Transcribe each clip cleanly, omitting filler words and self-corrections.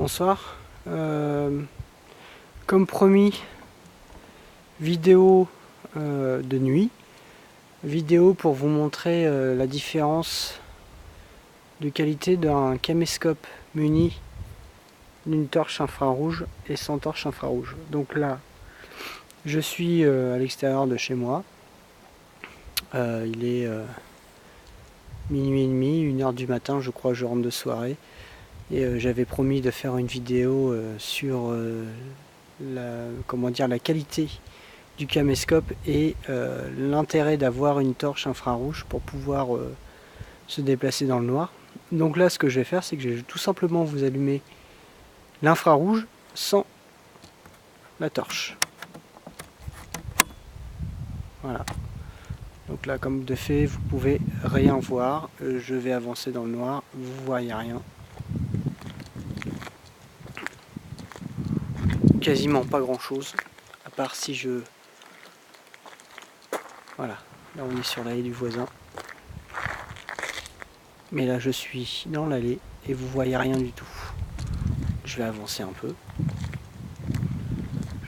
Bonsoir. Comme promis, vidéo de nuit. Vidéo pour vous montrer la différence de qualité d'un caméscope muni d'une torche infrarouge et sans torche infrarouge. Donc là, je suis à l'extérieur de chez moi. Il est minuit et demi, 1h du matin, je crois, je rentre de soirée. Et j'avais promis de faire une vidéo sur la qualité du caméscope et l'intérêt d'avoir une torche infrarouge pour pouvoir se déplacer dans le noir. Donc là, ce que je vais faire, c'est que je vais tout simplement vous allumer l'infrarouge sans la torche. Voilà. Donc là, comme de fait, vous pouvez rien voir. Je vais avancer dans le noir, vous voyez rien. Quasiment pas grand chose, à part si je... Voilà, là on est sur l'allée du voisin. Mais là je suis dans l'allée et vous voyez rien du tout. Je vais avancer un peu.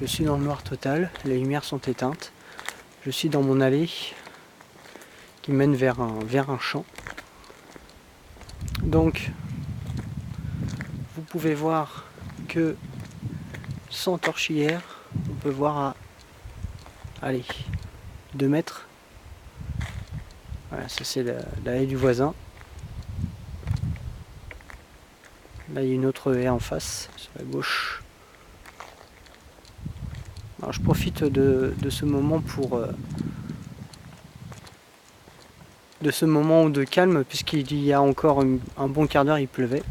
Je suis dans le noir total, les lumières sont éteintes. Je suis dans mon allée qui mène vers un champ. Donc, vous pouvez voir que sans torchillère, on peut voir à, allez, 2 mètres. Voilà, ça c'est la haie du voisin. Là il y a une autre haie en face, sur la gauche. Alors je profite de ce moment pour... de ce moment de calme, puisqu'il y a encore un bon quart d'heure il pleuvait.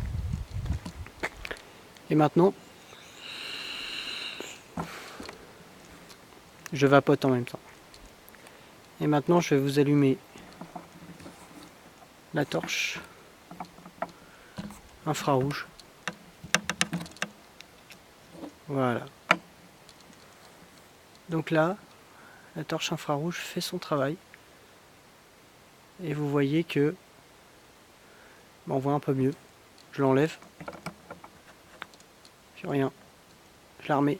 Et maintenant, je vapote en même temps. Et maintenant je vais vous allumer la torche infrarouge. Voilà. Donc là, la torche infrarouge fait son travail. Et vous voyez que on voit un peu mieux. Je l'enlève. Puis rien. Je la remets.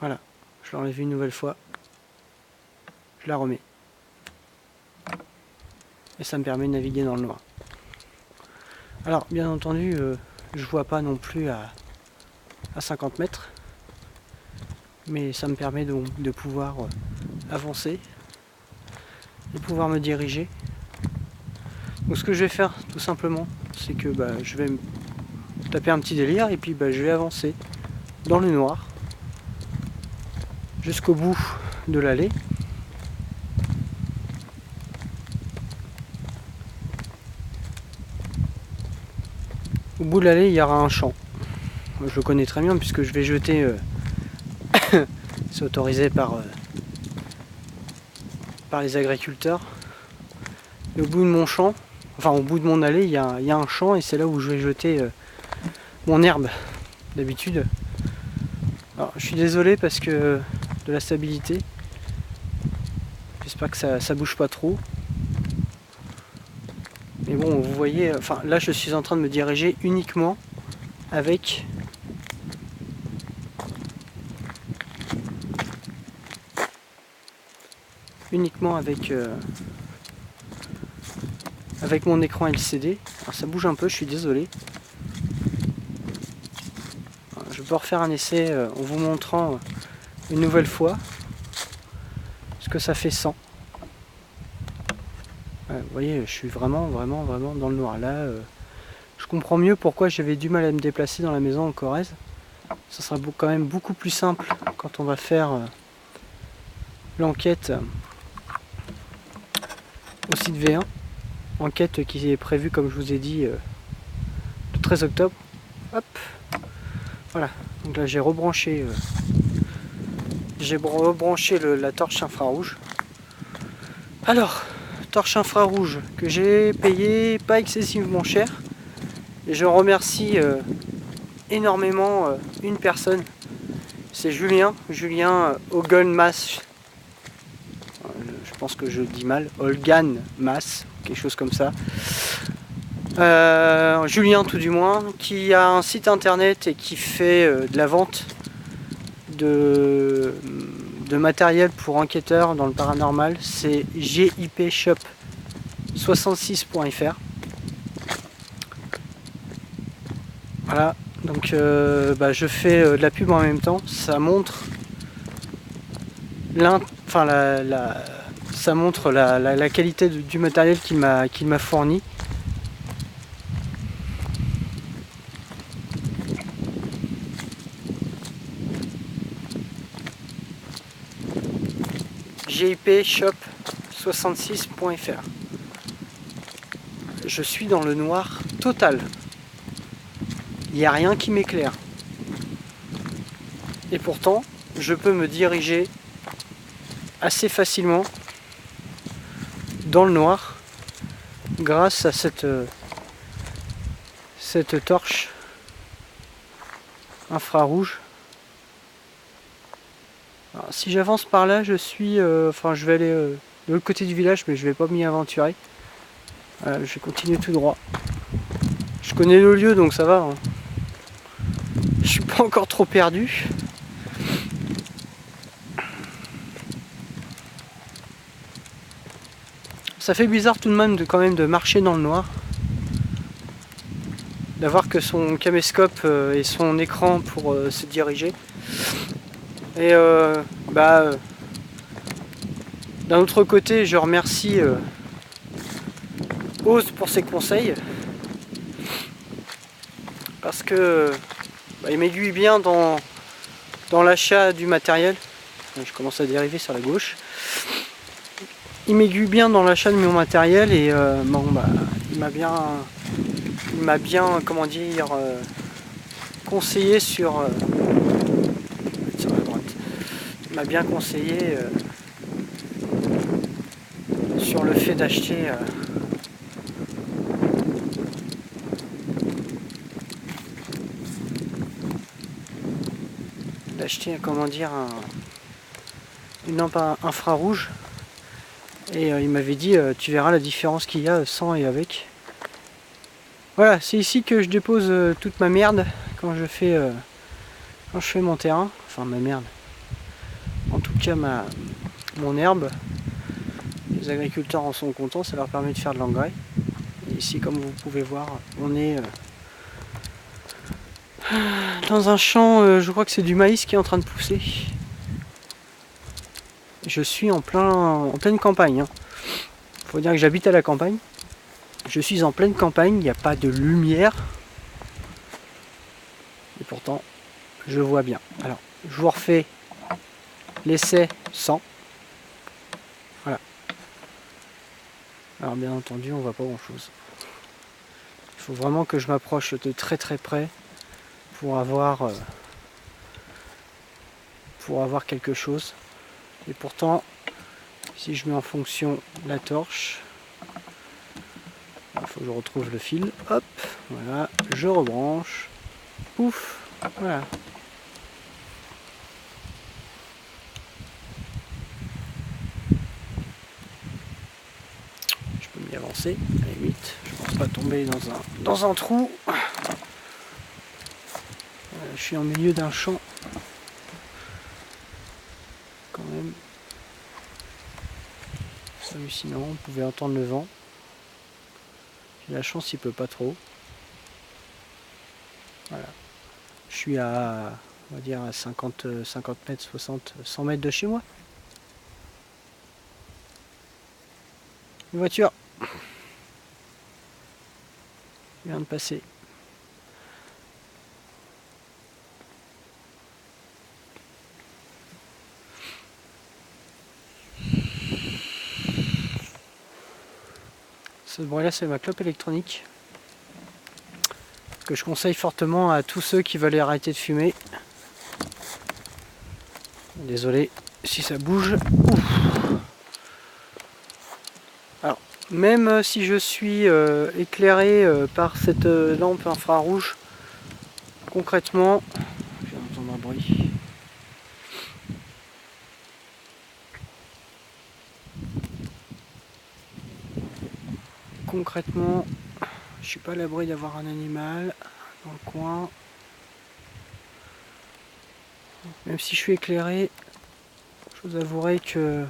Voilà. Je l'enlève une nouvelle fois. Je la remets. Et ça me permet de naviguer dans le noir. Alors, bien entendu, je vois pas non plus à 50 mètres. Mais ça me permet donc de pouvoir avancer. Et pouvoir me diriger. Donc ce que je vais faire tout simplement, c'est que je vais me taper un petit délire et puis je vais avancer dans le noir jusqu'au bout de l'allée. Au bout de l'allée, il y aura un champ. Je le connais très bien puisque je vais jeter, c'est autorisé par les agriculteurs. Et au bout de mon champ, enfin au bout de mon allée, il y a un champ et c'est là où je vais jeter mon herbe d'habitude. Alors je suis désolé parce que de la stabilité. J'espère que ça bouge pas trop. Mais bon, vous voyez, enfin là je suis en train de me diriger uniquement avec avec mon écran LCD. Alors ça bouge un peu, je suis désolé. Je peux refaire un essai en vous montrant une nouvelle fois ce que ça fait sans. Vous voyez, je suis vraiment dans le noir. Là, je comprends mieux pourquoi j'avais du mal à me déplacer dans la maison en Corrèze. Ça sera quand même beaucoup plus simple quand on va faire l'enquête au site V1. Enquête qui est prévue, comme je vous ai dit, le 13 octobre. Hop, voilà. Donc là, j'ai rebranché, la torche infrarouge. Alors, torche infrarouge que j'ai payé pas excessivement cher. Et je remercie énormément une personne. C'est Julien Olgan-Mas. Je pense que je dis mal. Olgan-Mas, quelque chose comme ça. Julien tout du moins, qui a un site internet et qui fait de la vente de matériel pour enquêteurs dans le paranormal. C'est gipshop66.fr. Voilà, donc je fais de la pub en même temps. Ça montre ça montre la qualité du matériel qu'il m'a fourni. gipshop66.fr. Je suis dans le noir total. Il n'y a rien qui m'éclaire. Et pourtant, je peux me diriger assez facilement dans le noir grâce à cette torche infrarouge. Alors, si j'avance par là, je vais aller de l'autre côté du village, mais je vais pas m'y aventurer. Je vais continuer tout droit. Je connais le lieu, donc ça va. Hein. Je suis pas encore trop perdu. Ça fait bizarre tout de même de marcher dans le noir. D'avoir que son caméscope et son écran pour se diriger. Et d'un autre côté, je remercie Oz pour ses conseils. Parce que il m'aiguille bien dans l'achat du matériel. Je commence à dériver sur la gauche. Il m'aiguille bien dans l'achat de mon matériel et il m'a bien comment dire conseillé sur la droite. Il m'a bien conseillé sur le fait d'acheter comment dire une lampe infrarouge. Et il m'avait dit tu verras la différence qu'il y a sans et avec. Voilà, c'est ici que je dépose toute ma merde quand je fais mon terrain. Enfin ma merde. En tout cas mon herbe. Les agriculteurs en sont contents, ça leur permet de faire de l'engrais. Et ici, comme vous pouvez voir, on est dans un champ, je crois que c'est du maïs qui est en train de pousser. Je suis en pleine campagne. Hein. Faut dire que j'habite à la campagne. Je suis en pleine campagne, il n'y a pas de lumière. Et pourtant, je vois bien. Alors, je vous refais l'essai sans. Voilà. Alors bien entendu, on voit pas grand chose. Il faut vraiment que je m'approche de très très près pour avoir quelque chose. Et pourtant, si je mets en fonction la torche, il faut que je retrouve le fil. Hop, voilà, je rebranche. Pouf, voilà. Je peux m'y avancer, à la limite. Je ne pense pas tomber dans un trou. Je suis en milieu d'un champ. Quand même. C'est hallucinant, on pouvait entendre le vent. J'ai la chance, il pleut pas trop. Voilà. Je suis à, on va dire, à 50 mètres, 60, 100 mètres de chez moi. Une voiture vient de passer. Ce bruit-là, c'est ma clope électronique que je conseille fortement à tous ceux qui veulent arrêter de fumer. Désolé si ça bouge. Ouf. Alors, même si je suis éclairé par cette lampe infrarouge, concrètement, je viens d'entendre un bruit. Concrètement, Je suis pas à l'abri d'avoir un animal dans le coin. Même si je suis éclairé, je vous avouerai que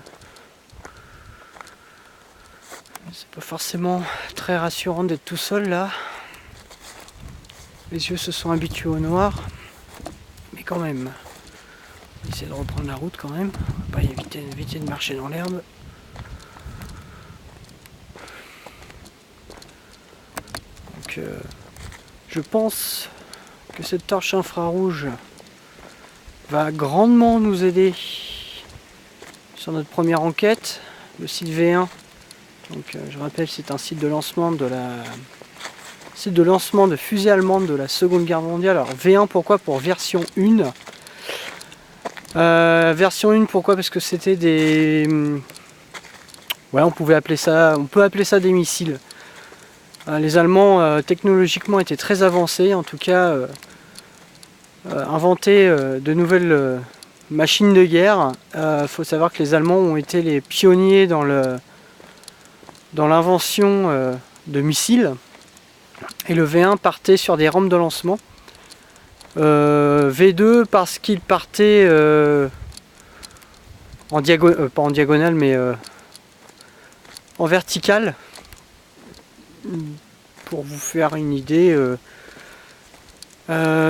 c'est pas forcément très rassurant d'être tout seul là. Les yeux se sont habitués au noir, mais quand même, on va essayer de reprendre la route quand même. On va pas éviter de marcher dans l'herbe. Donc je pense que cette torche infrarouge va grandement nous aider sur notre première enquête, le site V1. Donc je rappelle, c'est un site de lancement de fusée allemande de la Seconde Guerre mondiale. Alors V1 pourquoi? Pour version 1. Version 1 pourquoi? Parce que c'était des... Ouais, on peut appeler ça des missiles. Les Allemands technologiquement étaient très avancés, en tout cas inventaient de nouvelles machines de guerre. Faut savoir que les Allemands ont été les pionniers dans l'invention de missiles. Et le V1 partait sur des rampes de lancement. V2 parce qu'il partait pas en diagonale mais en verticale. Pour vous faire une idée,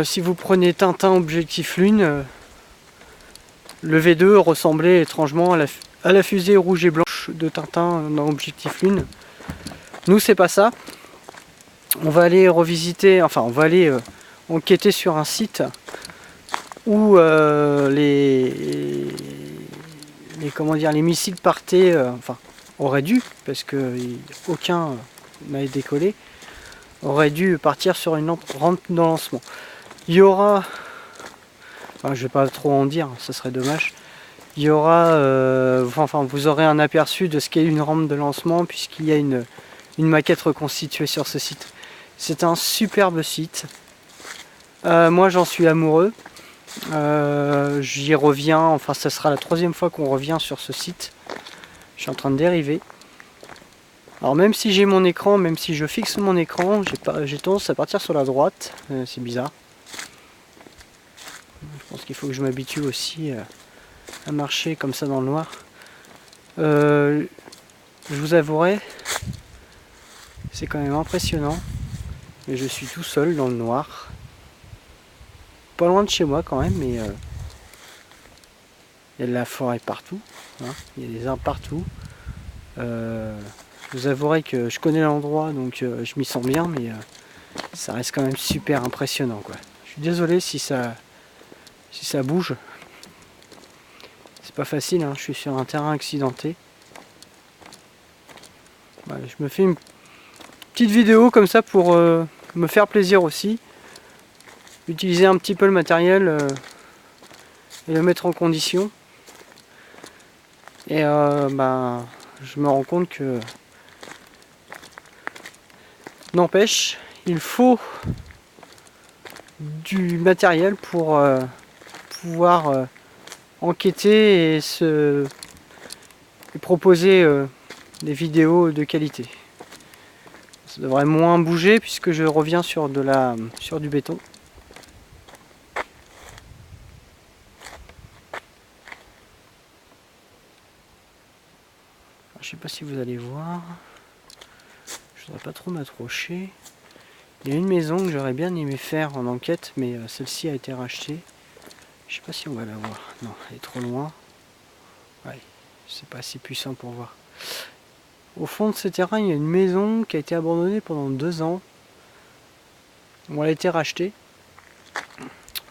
si vous prenez Tintin Objectif Lune, le V2 ressemblait étrangement à la fusée rouge et blanche de Tintin dans Objectif Lune. Nous c'est pas ça. On va aller revisiter, enfin on va aller enquêter sur un site où les missiles partaient, enfin auraient dû, parce que aucun n'avait décollé, aurait dû partir sur une rampe de lancement. Il y aura, enfin, je vais pas trop en dire, ça serait dommage. Il y aura, enfin vous aurez un aperçu de ce qu'est une rampe de lancement puisqu'il y a une maquette reconstituée sur ce site. C'est un superbe site. Moi j'en suis amoureux. J'y reviens, enfin ça sera la 3e fois qu'on revient sur ce site. Je suis en train de dériver. Alors même si j'ai mon écran, même si je fixe mon écran, j'ai tendance à partir sur la droite. C'est bizarre. Je pense qu'il faut que je m'habitue aussi à marcher comme ça dans le noir. Je vous avouerai, c'est quand même impressionnant. Mais je suis tout seul dans le noir. Pas loin de chez moi quand même, mais il y a de la forêt partout. Hein, il y a des arbres partout. Je vous avouerai que je connais l'endroit, donc je m'y sens bien, mais ça reste quand même super impressionnant, quoi. Je suis désolé si ça bouge. C'est pas facile, hein, je suis sur un terrain accidenté. Voilà, je me fais une petite vidéo comme ça pour me faire plaisir aussi. Utiliser un petit peu le matériel et le mettre en condition. Et je me rends compte que n'empêche, il faut du matériel pour pouvoir enquêter et proposer des vidéos de qualité. Ça devrait moins bouger puisque je reviens sur du béton. Alors, je sais pas si vous allez voir. Je voudrais pas trop m'approcher. Il y a une maison que j'aurais bien aimé faire en enquête, mais celle-ci a été rachetée. Je sais pas si on va la voir. Non, elle est trop loin. Ouais, c'est pas assez puissant pour voir. Au fond de ce terrain, il y a une maison qui a été abandonnée pendant 2 ans. Bon, elle a été rachetée.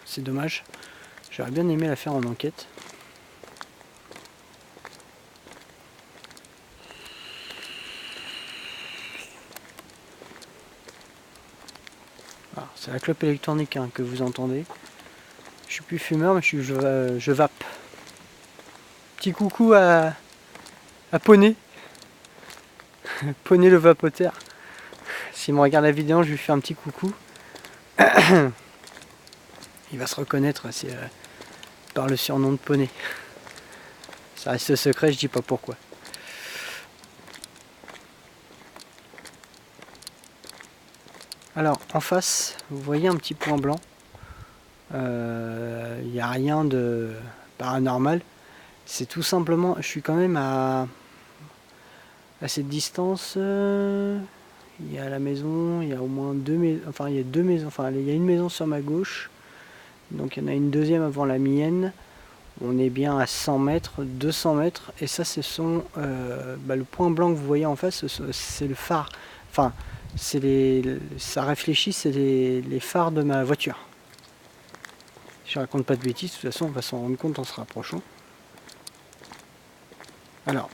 C'est dommage. J'aurais bien aimé la faire en enquête. C'est la clope électronique hein, que vous entendez. Je suis plus fumeur, mais je vape. Petit coucou à Poney. Poney le vapoteur. S'il me regarde la vidéo, je lui fais un petit coucou. Il va se reconnaître par le surnom de Poney. Ça reste secret, je dis pas pourquoi. Alors en face, vous voyez un petit point blanc. Il n'y a rien de paranormal. C'est tout simplement, je suis quand même à cette distance. Il y a la maison, il y a au moins deux maisons, enfin il y a deux maisons, enfin il y a une maison sur ma gauche, donc il y en a une deuxième avant la mienne. On est bien à 100 mètres, 200 mètres, et ça ce sont le point blanc que vous voyez en face, c'est le phare. Enfin, ça réfléchit, c'est les phares de ma voiture. Si je raconte pas de bêtises, de toute façon on va s'en rendre compte en se rapprochant. Alors,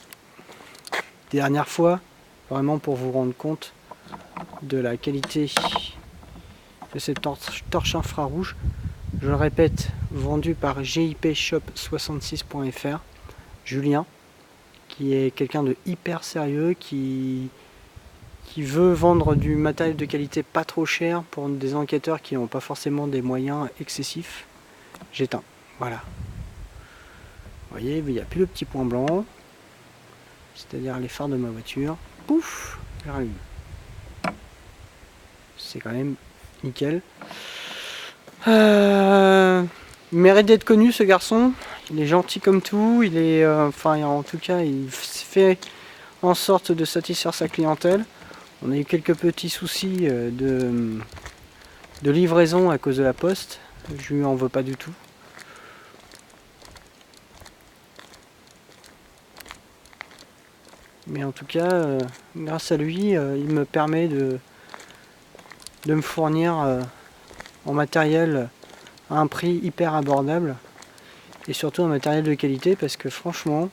dernière fois, vraiment pour vous rendre compte de la qualité de cette torche infrarouge, je le répète, vendue par gipshop66.fr, Julien, qui est quelqu'un de hyper sérieux, qui veut vendre du matériel de qualité pas trop cher pour des enquêteurs qui n'ont pas forcément des moyens excessifs. J'éteins, voilà. Vous voyez, il n'y a plus le petit point blanc, c'est-à-dire les phares de ma voiture. Pouf, je rallume. C'est quand même nickel. Il mérite d'être connu, ce garçon. Il est gentil comme tout. Il est, en tout cas, il fait en sorte de satisfaire sa clientèle. On a eu quelques petits soucis de livraison à cause de la poste. Je lui en veux pas du tout. Mais en tout cas, grâce à lui, il me permet de me fournir en matériel à un prix hyper abordable. Et surtout un matériel de qualité, parce que franchement,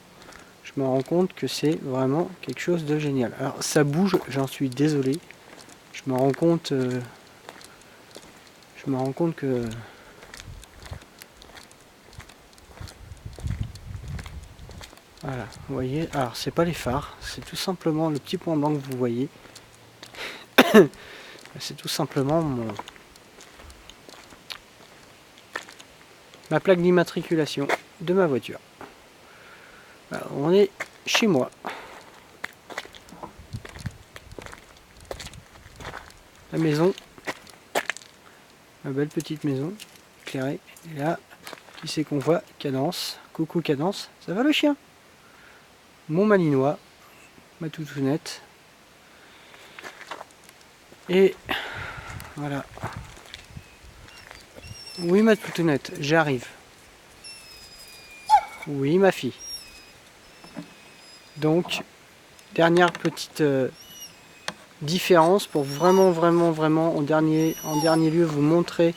je me rends compte que c'est vraiment quelque chose de génial. Alors ça bouge, j'en suis désolé. Je me rends compte que voilà, vous voyez, alors c'est pas les phares, c'est tout simplement le petit point blanc que vous voyez. C'est tout simplement ma plaque d'immatriculation de ma voiture. Alors, on est chez moi. La maison, ma belle petite maison éclairée. Et là, qui c'est qu'on voit? Cadence. Coucou Cadence, ça va le chien? Mon malinois, ma toutounette. Et voilà. Oui ma toutounette, j'arrive. Oui ma fille. Donc, dernière petite différence pour vraiment en dernier lieu vous montrer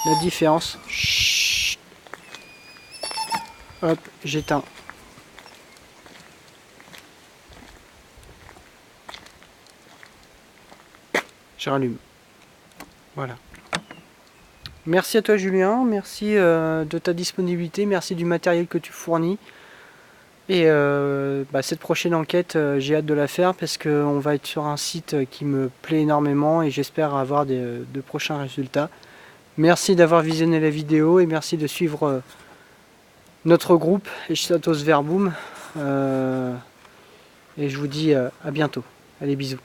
la différence. Chut. Hop, j'éteins. Je rallume. Voilà. Merci à toi Julien, merci de ta disponibilité, merci du matériel que tu fournis. Et cette prochaine enquête, j'ai hâte de la faire parce qu'on va être sur un site qui me plaît énormément et j'espère avoir de prochains résultats. Merci d'avoir visionné la vidéo et merci de suivre notre groupe Echstatos Verbum. Et je vous dis à bientôt. Allez, bisous.